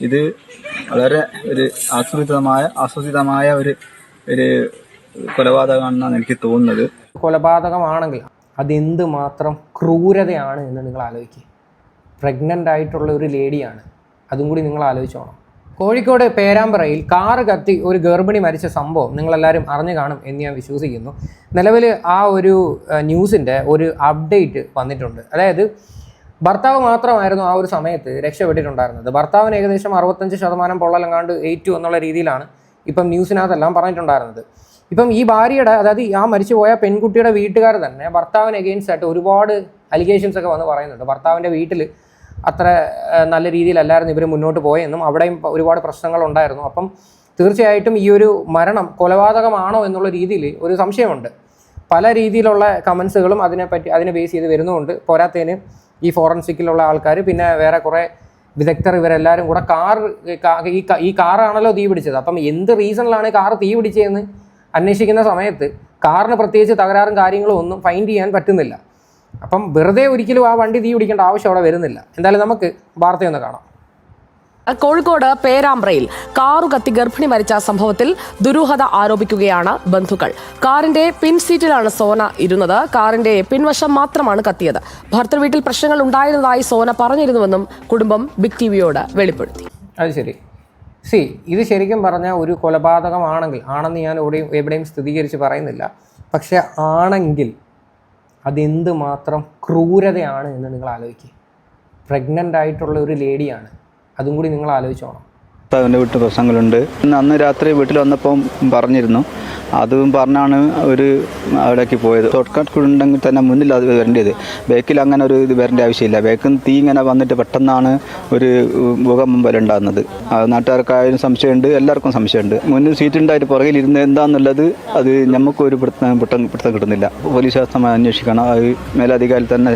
ഇത് വളരെ ഒരു ആസൂത്രിതമായ ഒരു കൊലപാതകമാണെന്നാണ് എനിക്ക് തോന്നുന്നത്. കൊലപാതകമാണെങ്കിൽ അതെന്ത് മാത്രം ക്രൂരതയാണ് എന്ന് നിങ്ങൾ ആലോചിക്കുക. പ്രഗ്നൻ്റ് ആയിട്ടുള്ള ഒരു ലേഡിയാണ്, അതും കൂടി നിങ്ങൾ ആലോചിച്ചോണം. കോഴിക്കോട് പേരാമ്പ്രയിൽ കാറ് കത്തി ഒരു ഗർഭിണി മരിച്ച സംഭവം നിങ്ങളെല്ലാവരും അറിഞ്ഞു കാണും എന്ന് ഞാൻ വിശ്വസിക്കുന്നു. നിലവിൽ ആ ഒരു ന്യൂസിൻ്റെ ഒരു അപ്ഡേറ്റ് വന്നിട്ടുണ്ട്. അതായത് ഭർത്താവ് മാത്രമായിരുന്നു ആ ഒരു സമയത്ത് രക്ഷപ്പെട്ടിട്ടുണ്ടായിരുന്നത്. ഭർത്താവിന് ഏകദേശം 65% പൊള്ളലെങ്ങാണ്ട് ഏറ്റു എന്നുള്ള രീതിയിലാണ് ഇപ്പം ന്യൂസിനകത്തെല്ലാം പറഞ്ഞിട്ടുണ്ടായിരുന്നത്. ഇപ്പം ഈ ഭാര്യയുടെ, അതായത് ആ മരിച്ചുപോയ പെൺകുട്ടിയുടെ വീട്ടുകാർ തന്നെ ഭർത്താവിന് എഗെയിൻസ്റ്റ് ആയിട്ട് ഒരുപാട് അലിഗേഷൻസ് ഒക്കെ വന്ന് പറയുന്നുണ്ട്. ഭർത്താവിൻ്റെ വീട്ടിൽ അത്ര നല്ല രീതിയിലല്ലായിരുന്നു ഇവർ മുന്നോട്ട് പോയെന്നും അവിടെയും ഒരുപാട് പ്രശ്നങ്ങളുണ്ടായിരുന്നു. അപ്പം തീർച്ചയായിട്ടും ഈ ഒരു മരണം കൊലപാതകമാണോ എന്നുള്ള രീതിയിൽ ഒരു സംശയമുണ്ട്. പല രീതിയിലുള്ള കമൻസുകളും അതിനെ ബേസ് ചെയ്ത് വരുന്നുമുണ്ട്. പോരാത്തതിന് ഈ ഫോറൻസിക്കിലുള്ള ആൾക്കാർ, പിന്നെ വേറെ കുറേ വിദഗ്ധർ, ഇവരെല്ലാവരും കൂടെ ഈ കാറാണല്ലോ തീ പിടിച്ചത്. അപ്പം എന്ത് റീസണിലാണ് കാർ തീ പിടിച്ചതെന്ന് അന്വേഷിക്കുന്ന സമയത്ത് കാറിന് പ്രത്യേകിച്ച് തകരാറും കാര്യങ്ങളും ഒന്നും ഫൈൻഡ് ചെയ്യാൻ പറ്റുന്നില്ല. അപ്പം വെറുതെ ഒരിക്കലും ആ വണ്ടി തീ പിടിക്കേണ്ട ആവശ്യം അവിടെ വരുന്നില്ല. എന്തായാലും നമുക്ക് വാർത്തയൊന്ന് കാണാം. കോഴിക്കോട് പേരാമ്പ്രയിൽ കാറു കത്തി ഗർഭിണി മരിച്ച സംഭവത്തിൽ ദുരൂഹത ആരോപിക്കുകയാണ് ബന്ധുക്കൾ. കാറിന്റെ പിൻസീറ്റിലാണ് സോന ഇരുന്നത്. കാറിന്റെ പിൻവശം മാത്രമാണ് കത്തിയത്. ഭർത്തൃവീട്ടിൽ പ്രശ്നങ്ങൾ ഉണ്ടായിരുന്നതായി സോന പറഞ്ഞിരുന്നുവെന്നും കുടുംബം ബിഗ് ടിവിയോട് വെളിപ്പെടുത്തി. അത് ശരി. ഇത് ശരിക്കും പറഞ്ഞാൽ ഒരു ആണെന്ന് ഞാൻ എവിടെയും സ്ഥിരീകരിച്ച് പറയുന്നില്ല. പക്ഷെ ആണെങ്കിൽ അതെന്ത് മാത്രം ക്രൂരതയാണ് എന്ന് നിങ്ങൾ ആലോചിക്കുക. പ്രഗ്നൻ്റ് ആയിട്ടുള്ള ഒരു ലേഡിയാണ്, അതും കൂടി നിങ്ങൾ ആലോചിച്ചോണം. ഭർത്താവിൻ്റെ വീട്ടിൽ പ്രശ്നങ്ങളുണ്ട്. അന്ന് രാത്രി വീട്ടിൽ വന്നപ്പം പറഞ്ഞിരുന്നു. അതും പറഞ്ഞാണ് അവിടേക്ക് പോയത്. ഷോർട്ട് കട്ട് ഉണ്ടെങ്കിൽ തന്നെ മുന്നിൽ അത് വരേണ്ടത്, ബാക്കിൽ അങ്ങനെ ഒരു ഇത് വരേണ്ട ആവശ്യമില്ല. ബാക്കിൽ തീ ഇങ്ങനെ വന്നിട്ട് പെട്ടെന്നാണ് ഒരു ഭൂകമ്പം പോലെ ഉണ്ടാകുന്നത്. നാട്ടുകാർക്കായാലും സംശയമുണ്ട്, എല്ലാവർക്കും സംശയമുണ്ട്. മുന്നിൽ സീറ്റുണ്ടായിട്ട് പുറകിൽ ഇരുന്ന് എന്താണെന്നുള്ളത് അത് നമുക്കൊരു പിടുത്തം കിട്ടുന്നില്ല. പോലീസ് വ്യവസ്ഥമായി അന്വേഷിക്കണം, അത് മേലധികാരിൽ തന്നെ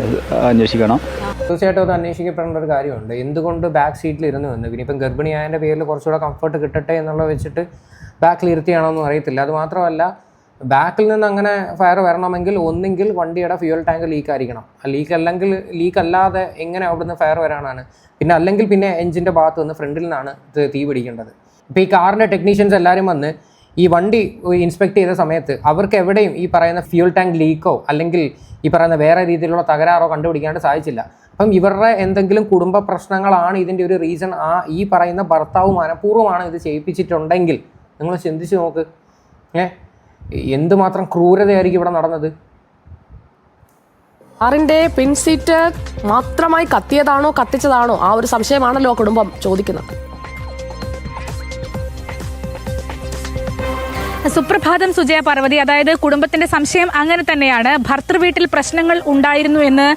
അന്വേഷിക്കണം. തീർച്ചയായിട്ടും അത് അന്വേഷിക്കപ്പെടേണ്ട ഒരു കാര്യമുണ്ട്. എന്തുകൊണ്ട് ബാക്ക് സീറ്റിൽ ഇരുന്ന് വന്നു? പിന്നെ ഇപ്പം ഗർഭിണിയായതിൻ്റെ പേരിൽ കുറച്ചുകൂടെ കംഫർട്ട് കിട്ടട്ടെ എന്നുള്ള വെച്ചിട്ട് ബാക്കിൽ ഇരുത്തിയാണോന്നും അറിയത്തില്ല. അതുമാത്രമല്ല, ബാക്കിൽ നിന്ന് അങ്ങനെ ഫയർ വരണമെങ്കിൽ ഒന്നെങ്കിൽ വണ്ടിയുടെ ഫ്യൂൽ ടാങ്ക് ലീക്കായിരിക്കണം. ലീക്ക് അല്ലാതെ എങ്ങനെ അവിടുന്ന് ഫയർ വരാനാണ്? പിന്നെ എഞ്ചിൻ്റെ ഭാഗത്ത് നിന്ന് ഫ്രണ്ടിൽ നിന്നാണ് ഇത് തീ പിടിക്കേണ്ടത്. ഇപ്പോൾ ഈ കാറിൻ്റെ ടെക്നീഷ്യൻസ് എല്ലാവരും വന്ന് ഈ വണ്ടി ഇൻസ്പെക്ട് ചെയ്ത സമയത്ത് അവർക്ക് എവിടെയും ഈ പറയുന്ന ഫ്യൂൽ ടാങ്ക് ലീക്കോ അല്ലെങ്കിൽ ഈ പറയുന്ന വേറെ രീതിയിലുള്ള തകരാറോ കണ്ടുപിടിക്കാണ്ട് സാധിച്ചില്ല. അപ്പം ഇവരുടെ എന്തെങ്കിലും കുടുംബ പ്രശ്നങ്ങളാണ് ഇതിൻ്റെ ഒരു റീസൺ. ഈ പറയുന്ന ഭർത്താവ് മനഃപൂർവ്വമാണ് ഇത് ചെയ്യിപ്പിച്ചിട്ടുണ്ടെങ്കിൽ നിങ്ങൾ ചിന്തിച്ച് നോക്ക്. എന്തുമാത്രം ക്രൂരതയായിരിക്കും ഇവിടെ നടന്നത്. കാറിന്റെ പിൻസീറ്റ് മാത്രമായി കത്തിയതാണോ കത്തിച്ചതാണോ ആ ഒരു സംശയമാണല്ലോ കുടുംബം ചോദിക്കുന്നത്. സുപ്രഭാതം സുജയ പാർവതി. അതായത് കുടുംബത്തിന്റെ സംശയം അങ്ങനെ തന്നെയാണ്. ഭർത്തൃവീട്ടിൽ പ്രശ്നങ്ങൾ ഉണ്ടായിരുന്നു എന്ന്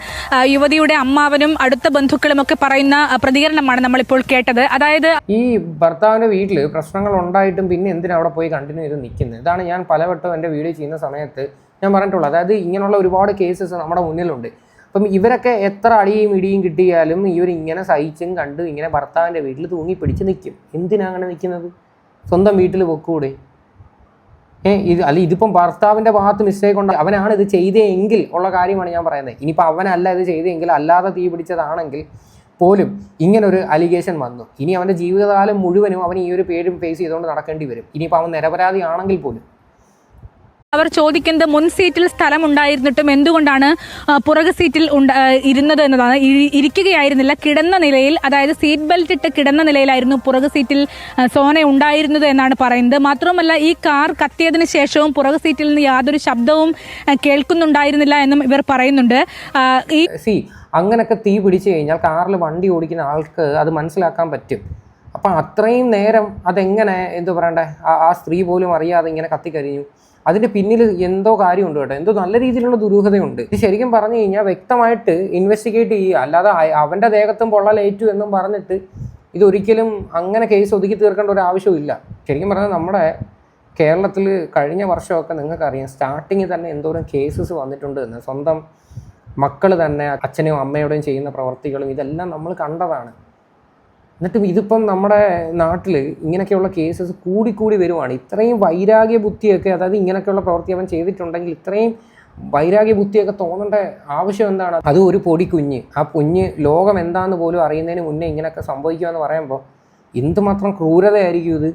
യുവതിയുടെ അമ്മാവനും അടുത്ത ബന്ധുക്കളും ഒക്കെ പറയുന്ന പ്രതികരണമാണ് നമ്മളിപ്പോൾ കേട്ടത്. അതായത് ഈ ഭർത്താവിന്റെ വീട്ടിൽ പ്രശ്നങ്ങൾ ഉണ്ടായിട്ടും പിന്നെ എന്തിനാ അവിടെ പോയി കണ്ടിന്യൂ ചെയ്ത് നിൽക്കുന്നത്? ഇതാണ് ഞാൻ പലവട്ടം എൻ്റെ വീഡിയോ ചെയ്യുന്ന സമയത്ത് ഞാൻ പറഞ്ഞിട്ടുള്ളത്. അതായത് ഇങ്ങനെയുള്ള ഒരുപാട് കേസസ് നമ്മുടെ മുന്നിലുണ്ട്. അപ്പം ഇവരൊക്കെ എത്ര അടിയും ഇടിയും കിട്ടിയാലും ഇവരിങ്ങനെ സഹിച്ചും കണ്ടും ഇങ്ങനെ ഭർത്താവിൻ്റെ വീട്ടിൽ തൂങ്ങി പിടിച്ച് നിൽക്കും. എന്തിനാ അങ്ങനെ നിൽക്കുന്നത്? സ്വന്തം വീട്ടിൽ പൊക്കൂടെ? ഇതിപ്പം ഭർത്താവിൻ്റെ ഭാഗത്ത് മിസ്റ്റേക്ക് ഉണ്ട്, അവനാണ് ഇത് ചെയ്തതെങ്കിൽ ഉള്ള കാര്യമാണ് ഞാൻ പറയുന്നത്. ഇനിയിപ്പോൾ അവനല്ല ഇത് ചെയ്തതെങ്കിൽ, അല്ലാതെ തീ പിടിച്ചതാണെങ്കിൽ പോലും ഇങ്ങനൊരു അലിഗേഷൻ വന്നു. ഇനി അവൻ്റെ ജീവിതകാലം മുഴുവനും അവൻ ഈ ഒരു പേരും ഫേസ് ചെയ്തുകൊണ്ട് നടക്കേണ്ടി വരും. ഇനിയിപ്പോൾ അവൻ നിരപരാധി ആണെങ്കിൽ പോലും. അവർ ചോദിക്കുന്നത് മുൻ സീറ്റിൽ സ്ഥലം ഉണ്ടായിരുന്നിട്ടും എന്തുകൊണ്ടാണ് പുറകു സീറ്റിൽ ഇരുന്നത് എന്നതാണ്. ഇരിക്കുകയായിരുന്നില്ല, കിടന്ന നിലയിൽ, അതായത് സീറ്റ് ബെൽറ്റ് ഇട്ട് കിടന്ന നിലയിലായിരുന്നു പുറകു സീറ്റിൽ സോന ഉണ്ടായിരുന്നത് എന്നാണ് പറയുന്നത്. മാത്രവുമല്ല, ഈ കാർ കത്തിയതിന് ശേഷവും പുറകു സീറ്റിൽ നിന്ന് യാതൊരു ശബ്ദവും കേൾക്കുന്നുണ്ടായിരുന്നില്ല എന്നും ഇവർ പറയുന്നുണ്ട്. അങ്ങനൊക്കെ തീ പിടിച്ചു കഴിഞ്ഞാൽ കാറിൽ വണ്ടി ഓടിക്കുന്ന ആൾക്ക് അത് മനസ്സിലാക്കാൻ പറ്റും. അപ്പം അത്രയും നേരം അതെങ്ങനെ ആ സ്ത്രീ പോലും അറിയാതെ ഇങ്ങനെ കത്തിക്കരിഞ്ഞു. അതിൻ്റെ പിന്നിൽ എന്തോ കാര്യമുണ്ട് കേട്ടോ, എന്തോ നല്ല രീതിയിലുള്ള ദുരൂഹതയുണ്ട്. ഇത് ശരിക്കും പറഞ്ഞു കഴിഞ്ഞാൽ വ്യക്തമായിട്ട് ഇൻവെസ്റ്റിഗേറ്റ് ചെയ്യുക. അല്ലാതെ അവൻ്റെ ദേഹത്തും പൊള്ളലേറ്റു എന്നും പറഞ്ഞിട്ട് ഇതൊരിക്കലും അങ്ങനെ കേസ് ഒതുക്കി തീർക്കേണ്ട ഒരു ആവശ്യമില്ല. ശരിക്കും പറഞ്ഞാൽ നമ്മുടെ കേരളത്തിൽ കഴിഞ്ഞ വർഷമൊക്കെ നിങ്ങൾക്കറിയാം, സ്റ്റാർട്ടിങ്ങിൽ തന്നെ എന്തോരം കേസസ് വന്നിട്ടുണ്ട് എന്ന്. സ്വന്തം മക്കൾ തന്നെ അച്ഛനെയും അമ്മയോടെയും ചെയ്യുന്ന പ്രവർത്തികളും ഇതെല്ലാം നമ്മൾ കണ്ടതാണ്. എന്നിട്ടും ഇതിപ്പം നമ്മുടെ നാട്ടിൽ ഇങ്ങനെയൊക്കെയുള്ള കേസസ് കൂടിക്കൂടി വരുവാണ്. ഇത്രയും വൈരാഗ്യ ബുദ്ധിയൊക്കെ, അതായത് ഇങ്ങനെയൊക്കെയുള്ള പ്രവൃത്തി അവൻ ചെയ്തിട്ടുണ്ടെങ്കിൽ ഇത്രയും വൈരാഗ്യ ബുദ്ധിയൊക്കെ തോന്നേണ്ട ആവശ്യം എന്താണ്? അത് ഒരു പൊടി കുഞ്ഞ്, ആ കുഞ്ഞ് ലോകം എന്താണെന്ന് പോലും അറിയുന്നതിന് മുന്നേ ഇങ്ങനെയൊക്കെ സംഭവിക്കുമെന്ന് പറയുമ്പോൾ എന്തുമാത്രം ക്രൂരതയായിരിക്കും ഇത്.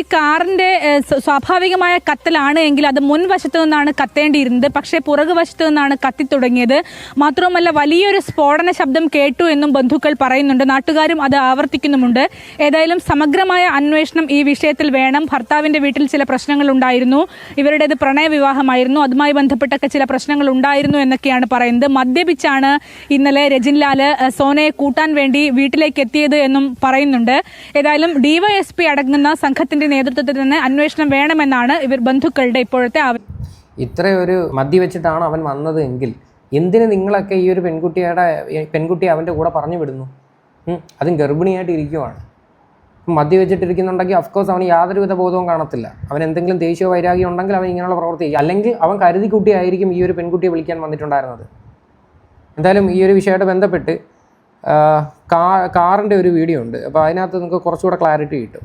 ഈ കാറിന്റെ സ്വാഭാവികമായ കത്തലാണ് എങ്കിൽ അത് മുൻവശത്തു നിന്നാണ് കത്തേണ്ടിയിരുന്നത്. പക്ഷേ പുറകുവശത്തു നിന്നാണ് കത്തി തുടങ്ങിയത്. മാത്രവുമല്ല വലിയൊരു സ്ഫോടന ശബ്ദം കേട്ടു എന്നും ബന്ധുക്കൾ പറയുന്നുണ്ട്. നാട്ടുകാരും അത് ആവർത്തിക്കുന്നുമുണ്ട്. ഏതായാലും സമഗ്രമായ അന്വേഷണം ഈ വിഷയത്തിൽ വേണം. ഭർത്താവിന്റെ വീട്ടിൽ ചില പ്രശ്നങ്ങൾ ഉണ്ടായിരുന്നു. ഇവരുടേത് പ്രണയവിവാഹമായിരുന്നു. അതുമായി ബന്ധപ്പെട്ടൊക്കെ ചില പ്രശ്നങ്ങൾ ഉണ്ടായിരുന്നു എന്നൊക്കെയാണ് പറയുന്നത്. മദ്യപിച്ചാണ് ഇന്നലെ രജിൻലാല് സോനയെ കൂട്ടാൻ വേണ്ടി വീട്ടിലേക്ക് എത്തിയത് എന്നും പറയുന്നുണ്ട്. ഏതായാലും ഡിവൈഎസ്പി അടങ്ങുന്ന സംഘത്തിന്റെ നേതൃത്വത്തിൽ തന്നെ അന്വേഷണം വേണമെന്നാണ് ഇവർ ബന്ധുക്കളുടെ ഇപ്പോഴത്തെ ആവശ്യം. ഇത്രയൊരു മദ്യവെച്ചിട്ടാണ് അവൻ വന്നത് എങ്കിൽ എന്തിന് നിങ്ങളൊക്കെ ഈ ഒരു പെൺകുട്ടിയെ അവൻ്റെ കൂടെ പറഞ്ഞു വിടുന്നു? അതും ഗർഭിണിയായിട്ട് ഇരിക്കുവാണ്. മദ്യവെച്ചിട്ടിരിക്കുന്നുണ്ടെങ്കിൽ അഫ്കോഴ്സ് അവന് യാതൊരുവിധ ബോധവും കാണത്തില്ല. അവൻ എന്തെങ്കിലും ദേഷ്യമോ വൈരാഗ്യം ഉണ്ടെങ്കിൽ അവൻ ഇങ്ങനെയുള്ള പ്രവൃത്തി ചെയ്യും. അല്ലെങ്കിൽ അവൻ കരുതിക്കുട്ടിയായിരിക്കും ഈ ഒരു പെൺകുട്ടിയെ വിളിക്കാൻ വന്നിട്ടുണ്ടായിരുന്നത്. എന്തായാലും ഈ ഒരു വിഷയമായിട്ട് ബന്ധപ്പെട്ട് കാറിൻ്റെ ഒരു വീഡിയോ ഉണ്ട്. അപ്പോൾ അതിനകത്ത് നിങ്ങൾക്ക് കുറച്ചുകൂടെ ക്ലാരിറ്റി കിട്ടും.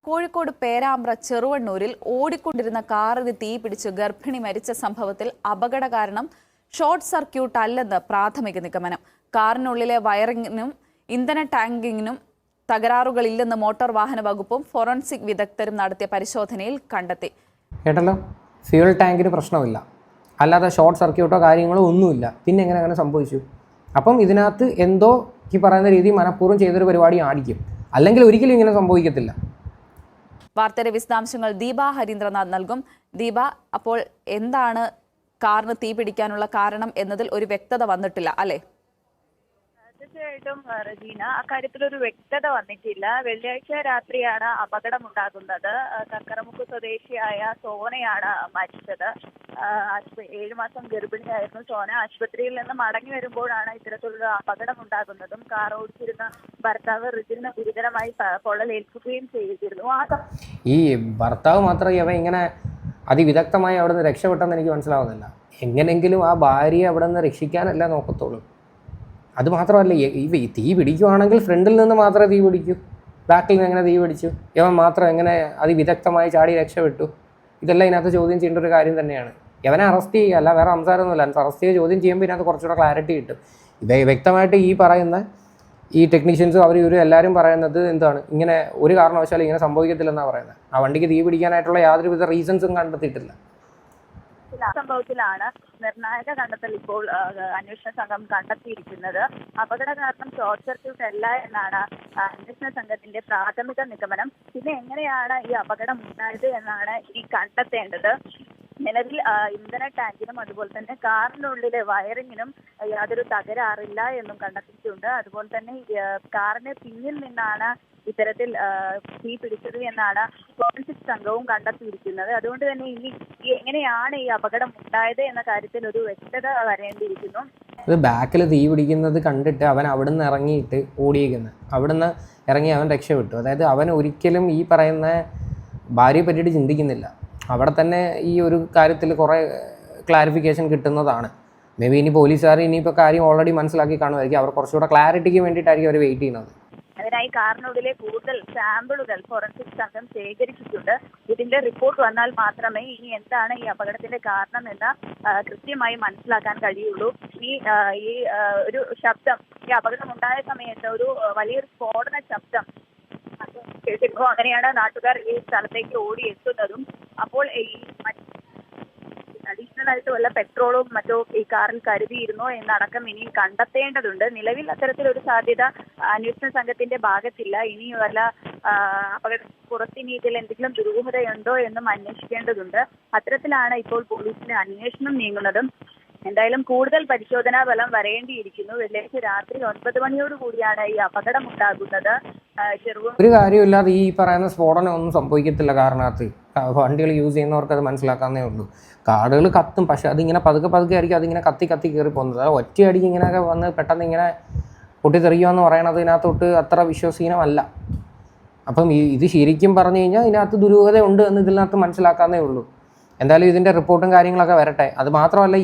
കോഴിക്കോട് പേരാമ്പ്ര ചെറുവണ്ണൂരിൽ ഓടിക്കൊണ്ടിരുന്ന കാറിന് തീ പിടിച്ച് ഗർഭിണി മരിച്ച സംഭവത്തിൽ അപകട കാരണം ഷോർട്ട് സർക്യൂട്ട് അല്ലെന്ന് പ്രാഥമിക നിഗമനം. കാറിനുള്ളിലെ വയറിങ്ങിനും ഇന്ധന ടാങ്കിങ്ങിനും തകരാറുകളില്ലെന്ന് മോട്ടോർ വാഹന വകുപ്പും ഫോറൻസിക് വിദഗ്ധരും നടത്തിയ പരിശോധനയിൽ കണ്ടെത്തി. കേട്ടല്ലോ, ഫ്യൂൽ ടാങ്കിന് പ്രശ്നമില്ല, അല്ലാതെ ഷോർട്ട് സർക്യൂട്ടോ കാര്യങ്ങളോ ഒന്നുമില്ല. പിന്നെ എങ്ങനെ അങ്ങനെ സംഭവിച്ചു? അപ്പം ഇതിനകത്ത് എന്തോ ഈ പറയുന്ന രീതി മനഃപൂർവ്വം ചെയ്തൊരു പരിപാടി ആയിരിക്കും. അല്ലെങ്കിൽ ഒരിക്കലും ഇങ്ങനെ സംഭവിക്കത്തില്ല. വാർത്തയുടെ വിശദാംശങ്ങൾ ദീപ ഹരീന്ദ്രനാഥ് നൽകും. ദീപ, അപ്പോൾ എന്താണ് കാറിന് തീ പിടിക്കാനുള്ള കാരണം എന്നതിൽ ഒരു വ്യക്തത വന്നിട്ടില്ല അല്ലേ? തീർച്ചയായിട്ടും റജീന, അക്കാര്യത്തിലൊരു വ്യക്തത വന്നിട്ടില്ല. വെള്ളിയാഴ്ച രാത്രിയാണ് അപകടമുണ്ടാകുന്നത്. കക്കറമുക്ക് സ്വദേശിയായ സോനയാണ് മരിച്ചത്. 7 മാസം ഗർഭിണിയായിരുന്നു സോന. ആശുപത്രിയിൽ നിന്ന് മടങ്ങി വരുമ്പോഴാണ് ഇത്തരത്തിലുള്ള അപകടമുണ്ടാകുന്നതും കാർ ഓടിച്ചിരുന്ന ഭർത്താവ് റിജിന് ഗുരുതരമായി പൊള്ളലേൽക്കുകയും ചെയ്തിരുന്നു. ഈ ഭർത്താവ് മാത്രമേ അവ ഇങ്ങനെ അതിവിദഗ്ധമായി അവിടെ നിന്ന് രക്ഷപ്പെട്ടെന്ന് എനിക്ക് മനസ്സിലാവുന്നില്ല. എങ്ങനെങ്കിലും ആ ഭാര്യയെ അവിടെ നിന്ന് രക്ഷിക്കാനല്ല നോക്കത്തുള്ളൂ. അതുമാത്രമല്ല, ഈ തീ പിടിക്കുവാണെങ്കിൽ ഫ്രണ്ടിൽ നിന്ന് മാത്രമേ തീ പിടിക്കൂ, ബാക്കിൽ നിന്ന് എങ്ങനെ തീ പിടിച്ചു? ഇവൻ മാത്രം എങ്ങനെ അതിവിദഗ്ധമായി ചാടി രക്ഷപ്പെട്ടു? ഇതെല്ലാം ഇതിനകത്ത് ചോദ്യം ചെയ്യേണ്ട ഒരു കാര്യം തന്നെയാണ്. ഇവനെ അറസ്റ്റ് ചെയ്യുക, അല്ല വേറെ സംസാരമൊന്നുമില്ല. അറസ്റ്റ് ചെയ്ത് ചോദ്യം ചെയ്യുമ്പോൾ ഇതിനകത്ത് കുറച്ചുകൂടെ ക്ലാരിറ്റി കിട്ടും. വ്യക്തമായിട്ട് ഈ പറയുന്ന ഈ ടെക്നീഷ്യൻസും ഇവരും എല്ലാവരും പറയുന്നത് എന്താണ്, ഇങ്ങനെ ഒരു കാരണവശാലും ഇങ്ങനെ സംഭവിക്കത്തില്ലെന്നാണ് പറയുന്നത്. ആ വണ്ടിക്ക് തീ പിടിക്കാനായിട്ടുള്ള യാതൊരുവിധ റീസൺസും കണ്ടെത്തിയിട്ടില്ല. സംഭവത്തിലാണ് നിർണായക കണ്ടെത്തൽ ഇപ്പോൾ അന്വേഷണ സംഘം കണ്ടെത്തിയിരിക്കുന്നത്. അപകട കാരണം ഷോർട്ട് സർക്യൂട്ട് അല്ല എന്നാണ് അന്വേഷണ സംഘത്തിന്റെ പ്രാഥമിക നിഗമനം. പിന്നെ എങ്ങനെയാണ് ഈ അപകടം ഉണ്ടായത് എന്നാണ് ഇനി കണ്ടെത്തേണ്ടത്. നിലവിൽ ഇന്ധന ടാങ്കിനും അതുപോലെ തന്നെ കാറിനുള്ളിലെ വയറിങ്ങിനും യാതൊരു തകരാറില്ല എന്നും കണ്ടെത്തിയിട്ടുണ്ട്. അതുപോലെ തന്നെ കാറിന് പിന്നിൽ നിന്നാണ് ഇത്തരത്തിൽ തീ പിടിച്ചത് എന്നാണ് ഫോറൻസിക് സംഘവും കണ്ടെത്തിയിരിക്കുന്നത്. അതുകൊണ്ട് തന്നെ ഇനി എങ്ങനെയാണ് ഈ അപകടം ഉണ്ടായത് എന്ന കാര്യത്തിൽ ഒരു വ്യക്തത വരേണ്ടിയിരിക്കുന്നു. അത് ബാക്കിൽ തീ പിടിക്കുന്നത് കണ്ടിട്ട് അവൻ അവിടെ നിന്ന് ഇറങ്ങിയിട്ട് ഓടിയേക്കുന്നത്, അവിടെ നിന്ന് ഇറങ്ങി അവൻ രക്ഷപ്പെട്ടു. അതായത് അവൻ ഒരിക്കലും ഈ പറയുന്ന ഭാര്യയെ പറ്റിയിട്ട് ചിന്തിക്കുന്നില്ല. അവിടെ തന്നെ ഈ ഒരു കാര്യത്തിൽ കുറേ ക്ലാരിഫിക്കേഷൻ കിട്ടുന്നതാണ്. മേ ബി ഇനി പോലീസുകാർ ഇനിയിപ്പോൾ കാര്യം ഓൾറെഡി മനസ്സിലാക്കി കാണുമായിരിക്കും. അവർ കുറച്ചുകൂടെ ക്ലാരിറ്റിക്ക് വേണ്ടിയിട്ടായിരിക്കും അവർ വെയിറ്റ് ചെയ്യുന്നത്. അതിനായി കാറിനുള്ളിലെ കൂടുതൽ സാമ്പിളുകൾ ഫോറൻസിക് സംഘം ശേഖരിച്ചിട്ടുണ്ട്. ഇതിന്റെ റിപ്പോർട്ട് വന്നാൽ മാത്രമേ ഇനി എന്താണ് ഈ അപകടത്തിന്റെ കാരണം എന്ന് കൃത്യമായി മനസ്സിലാക്കാൻ കഴിയുള്ളൂ. ഈ ഒരു ശബ്ദം, ഈ അപകടം ഉണ്ടായ സമയത്ത് ഒരു വലിയൊരു സ്ഫോടന ശബ്ദം കേട്ടിരുന്നു. അങ്ങനെയാണ് നാട്ടുകാർ ഈ സ്ഥലത്തേക്ക് ഓടി എത്തുന്നതും. അപ്പോൾ ഈ അഡീഷണൽ ആയിട്ട് വല്ല പെട്രോളും മറ്റോ ഈ കാറിൽ കരുതിയിരുന്നോ എന്നടക്കം ഇനിയും കണ്ടെത്തേണ്ടതുണ്ട്. നിലവിൽ അത്തരത്തിലൊരു സാധ്യത അന്വേഷണ സംഘത്തിന്റെ ഭാഗത്തില്ല. ഇനി വല്ല പുറത്തിനി ഇതിൽ എന്തെങ്കിലും ദുരൂഹതയുണ്ടോ എന്നും അന്വേഷിക്കേണ്ടതുണ്ട്. അത്തരത്തിലാണ് ഇപ്പോൾ പോലീസിന്റെ അന്വേഷണം നീങ്ങുന്നതും. എന്തായാലും കൂടുതൽ പരിശോധനാ ഫലം വരേണ്ടിയിരിക്കുന്നു. വെള്ളിയാഴ്ച രാത്രി 9 മണിയോടുകൂടിയാണ് ഈ അപകടം ഉണ്ടാകുന്നത്. ഒരു കാര്യമില്ലാതെ ഈ പറയുന്ന സ്ഫോടനം ഒന്നും സംഭവിക്കത്തില്ല. കാരണത്ത് വണ്ടികൾ യൂസ് ചെയ്യുന്നവർക്ക് അത് മനസ്സിലാക്കാന്നേ ഉള്ളൂ. കാടുകൾ കത്തും, പക്ഷെ അതിങ്ങനെ പതുക്കെ ആയിരിക്കും അതിങ്ങനെ കത്തി കയറി പോകുന്നത്. അത് ഒറ്റയടിക്ക് ഇങ്ങനെയൊക്കെ വന്ന് പെട്ടെന്ന് ഇങ്ങനെ പൊട്ടിത്തെറിക്കുക എന്ന് പറയണത് ഇതിനകത്തോട്ട് അത്ര വിശ്വസനീയമല്ല. അപ്പം ഇത് ശരിക്കും പറഞ്ഞു കഴിഞ്ഞാൽ ഇതിനകത്ത് ദുരൂഹത ഉണ്ട് എന്ന് ഇതിനകത്ത് മനസ്സിലാക്കാന്നേ ഉള്ളൂ. എന്തായാലും ഇതിൻ്റെ റിപ്പോർട്ടും കാര്യങ്ങളൊക്കെ വരട്ടെ. അത് മാത്രമല്ല,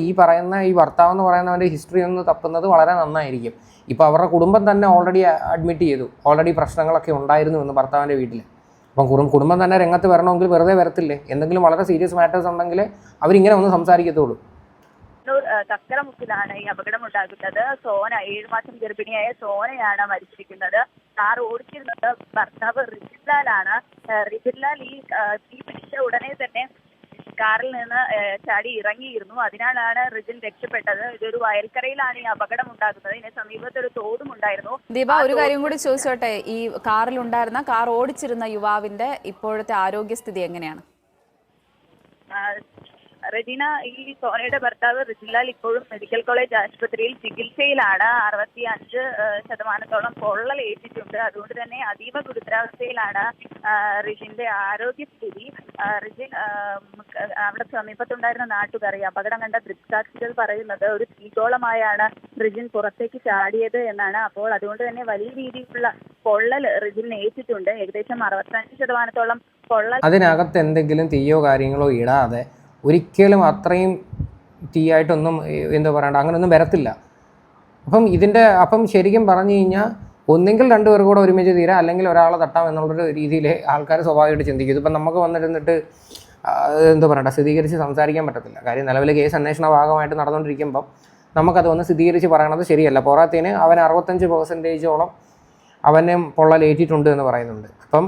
ഈ ഭർത്താവ് എന്ന് പറയുന്നവൻ്റെ ഹിസ്റ്ററി ഒന്ന് തപ്പുന്നത് വളരെ നന്നായിരിക്കും. ഇപ്പോൾ അവരുടെ കുടുംബം തന്നെ ഓൾറെഡി അഡ്മിറ്റ് ചെയ്തു, ഓൾറെഡി പ്രശ്നങ്ങളൊക്കെ ഉണ്ടായിരുന്നു എന്ന് ഭർത്താവിൻ്റെ വീട്ടിൽ. അപ്പം കുടുംബം തന്നെ രംഗത്ത് വരണമെങ്കിൽ വെറുതെ വരത്തില്ലേ? എന്തെങ്കിലും വളരെ സീരിയസ് മാറ്റേഴ്സ് ഉണ്ടെങ്കിൽ അവരിങ്ങനെ ഒന്ന് സംസാരിക്കത്തുള്ളൂ. കക്കറമുക്കിലാണ് ഈ അപകടം ഉണ്ടാകുന്നത്. സോന, 7 മാസം ഗർഭിണിയായ സോനയാണ് മരിച്ചിരിക്കുന്നത്. കാർ ഓടിച്ചിരുന്നത് ഭർത്താവ് റിജിൻലാലാണ്. റിജിൻലാൽ ഈ തീ പിടിച്ച ഉടനെ തന്നെ കാറിൽ നിന്ന് ചാടി ഇറങ്ങിയിരുന്നു. അതിനാലാണ് റിജിൻ രക്ഷപ്പെട്ടത്. ഇതൊരു വയൽക്കരയിലാണ് ഈ അപകടം ഉണ്ടാകുന്നത്. ഇതിന് സമീപത്ത് ഒരു തോടും ഉണ്ടായിരുന്നു. ദീപ, ഒരു കാര്യം കൂടി ചോദിച്ചോട്ടെ, ഈ കാറിലുണ്ടായിരുന്ന, കാർ ഓടിച്ചിരുന്ന യുവാവിന്റെ ഇപ്പോഴത്തെ ആരോഗ്യസ്ഥിതി എങ്ങനെയാണ്? റെജീന, ഈ സോനയുടെ ഭർത്താവ് റിജിൻലാൽ ഇപ്പോഴും മെഡിക്കൽ കോളേജ് ആശുപത്രിയിൽ ചികിത്സയിലാണ്. 65% പൊള്ളൽ ഏറ്റിട്ടുണ്ട്. അതുകൊണ്ട് തന്നെ അതീവ ഗുരുതരാവസ്ഥയിലാണ് റിജിന്റെ ആരോഗ്യസ്ഥിതി. റിജിൻ അവിടെ സമീപത്തുണ്ടായിരുന്ന നാട്ടുകാർ, ഈ അപകടം കണ്ട ദൃക്സാക്ഷികൾ പറയുന്നത് ഒരു തീഗോളമായാണ് റിജിൻ പുറത്തേക്ക് ചാടിയത് എന്നാണ്. അപ്പോൾ അതുകൊണ്ട് തന്നെ വലിയ രീതിയിലുള്ള പൊള്ളൽ റിജിന് ഏറ്റിട്ടുണ്ട്. ഏകദേശം 65% പൊള്ളൽ. അതിനകത്ത് എന്തെങ്കിലും തീയോ കാര്യങ്ങളോ ഇടാതെ ഒരിക്കലും അത്രയും തീയായിട്ടൊന്നും എന്താ പറയണ്ട, അങ്ങനെയൊന്നും വരത്തില്ല. അപ്പം ശരിക്കും പറഞ്ഞു കഴിഞ്ഞാൽ ഒന്നെങ്കിൽ രണ്ടുപേർ കൂടെ ഒരുമിച്ച് തീരാം, അല്ലെങ്കിൽ ഒരാളെ തട്ടാം എന്നുള്ളൊരു രീതിയിൽ ആൾക്കാർ സ്വാഭാവികമായിട്ട് ചിന്തിക്കും. ഇപ്പം നമുക്ക് വന്നിരുന്നിട്ട് എന്താ പറയണ്ട, സ്ഥിരീകരിച്ച് സംസാരിക്കാൻ പറ്റത്തില്ല. കാര്യം നിലവിൽ കേസ് അന്വേഷണ ഭാഗമായിട്ട് നടന്നുകൊണ്ടിരിക്കുമ്പം നമുക്കത് ഒന്ന് സ്ഥിരീകരിച്ച് പറയണത് ശരിയല്ല. പോരാത്തതിന് അവൻ 65% അവനെ പൊള്ളലേറ്റിട്ടുണ്ട് എന്ന് പറയുന്നുണ്ട്. അപ്പം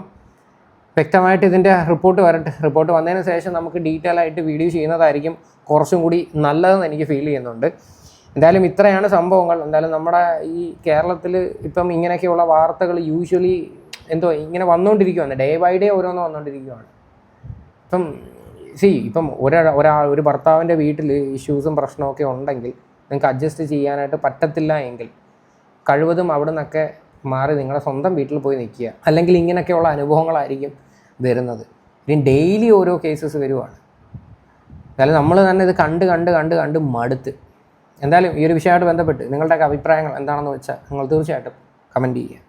വ്യക്തമായിട്ട് ഇതിൻ്റെ റിപ്പോർട്ട് വരട്ടെ. റിപ്പോർട്ട് വന്നതിന് ശേഷം നമുക്ക് ഡീറ്റെയിൽ ആയിട്ട് വീഡിയോ ചെയ്യുന്നതായിരിക്കും കുറച്ചും കൂടി നല്ലതെന്ന് എനിക്ക് ഫീൽ ചെയ്യുന്നുണ്ട്. എന്തായാലും ഇത്രയാണ് സംഭവങ്ങൾ. എന്തായാലും നമ്മുടെ ഈ കേരളത്തിൽ ഇപ്പം ഇങ്ങനെയൊക്കെയുള്ള വാർത്തകൾ യൂഷ്വലി ഇങ്ങനെ വന്നുകൊണ്ടിരിക്കുകയാണ്. ഡേ ബൈ ഡേ ഓരോന്ന് വന്നുകൊണ്ടിരിക്കുകയാണ്. ഇപ്പം ഒരു ഭർത്താവിൻ്റെ വീട്ടിൽ ഇഷ്യൂസും പ്രശ്നമൊക്കെ ഉണ്ടെങ്കിൽ നിങ്ങൾക്ക് അഡ്ജസ്റ്റ് ചെയ്യാനായിട്ട് പറ്റത്തില്ല എങ്കിൽ കഴിവതും അവിടെ നിന്നൊക്കെ മാറി നിങ്ങളുടെ സ്വന്തം വീട്ടിൽ പോയി നിൽക്കുക. അല്ലെങ്കിൽ ഇങ്ങനെയൊക്കെയുള്ള അനുഭവങ്ങളായിരിക്കും വരുന്നത്. ഇനി ഡെയിലി ഓരോ കേസസ് വരുവാണ്. എന്തായാലും നമ്മൾ തന്നെ ഇത് കണ്ട് മടുത്ത്. എന്തായാലും ഈ ഒരു വിഷയമായിട്ട് ബന്ധപ്പെട്ട് നിങ്ങളുടെയൊക്കെ അഭിപ്രായങ്ങൾ എന്താണെന്ന് വെച്ചാൽ നിങ്ങൾ തീർച്ചയായിട്ടും കമൻറ്റ് ചെയ്യുക.